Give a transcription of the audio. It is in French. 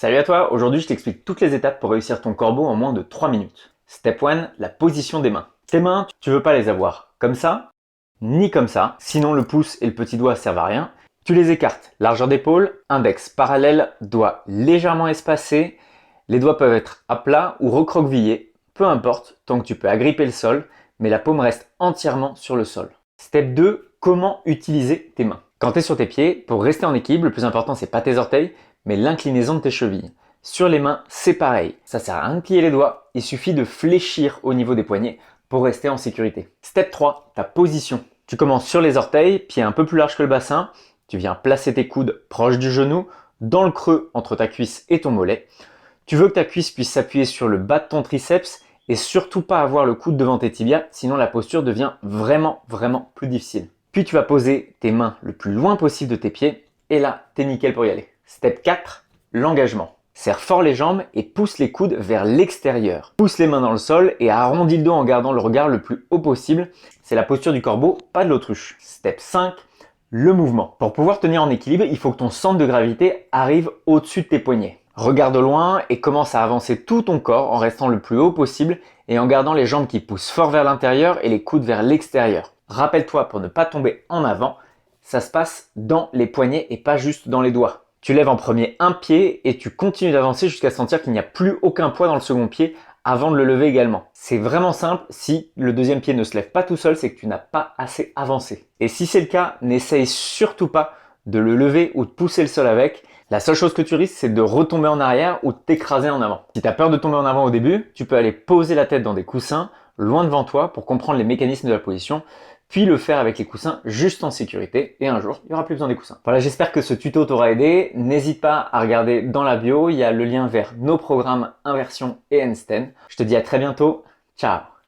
Salut à toi, aujourd'hui je t'explique toutes les étapes pour réussir ton corbeau en moins de 3 minutes. Step 1, la position des mains. Tes mains, tu veux pas les avoir comme ça, ni comme ça, sinon le pouce et le petit doigt servent à rien. Tu les écartes, largeur d'épaule, index parallèle, doigt légèrement espacé, les doigts peuvent être à plat ou recroquevillés, peu importe, tant que tu peux agripper le sol, mais la paume reste entièrement sur le sol. Step 2, comment utiliser tes mains. Quand tu es sur tes pieds, pour rester en équilibre, le plus important c'est pas tes orteils, mais l'inclinaison de tes chevilles. Sur les mains, c'est pareil. Ça sert à rien de plier les doigts, il suffit de fléchir au niveau des poignets pour rester en sécurité. Step 3, ta position. Tu commences sur les orteils, pied un peu plus large que le bassin. Tu viens placer tes coudes proches du genou, dans le creux entre ta cuisse et ton mollet. Tu veux que ta cuisse puisse s'appuyer sur le bas de ton triceps et surtout pas avoir le coude devant tes tibias, sinon la posture devient vraiment plus difficile. Puis tu vas poser tes mains le plus loin possible de tes pieds et là, t'es nickel pour y aller. Step 4, l'engagement. Serre fort les jambes et pousse les coudes vers l'extérieur. Pousse les mains dans le sol et arrondis le dos en gardant le regard le plus haut possible. C'est la posture du corbeau, pas de l'autruche. Step 5, le mouvement. Pour pouvoir tenir en équilibre, il faut que ton centre de gravité arrive au-dessus de tes poignets. Regarde loin et commence à avancer tout ton corps en restant le plus haut possible et en gardant les jambes qui poussent fort vers l'intérieur et les coudes vers l'extérieur. Rappelle-toi, pour ne pas tomber en avant, ça se passe dans les poignets et pas juste dans les doigts. Tu lèves en premier un pied et tu continues d'avancer jusqu'à sentir qu'il n'y a plus aucun poids dans le second pied avant de le lever également. C'est vraiment simple, si le deuxième pied ne se lève pas tout seul, c'est que tu n'as pas assez avancé. Et si c'est le cas, n'essaye surtout pas de le lever ou de pousser le sol avec. La seule chose que tu risques, c'est de retomber en arrière ou de t'écraser en avant. Si tu as peur de tomber en avant au début, tu peux aller poser la tête dans des coussins, loin devant toi pour comprendre les mécanismes de la position, puis le faire avec les coussins juste en sécurité et un jour, il n'y aura plus besoin des coussins. Voilà, j'espère que ce tuto t'aura aidé. N'hésite pas à regarder dans la bio, il y a le lien vers nos programmes Inversion et Handstand. Je te dis à très bientôt. Ciao!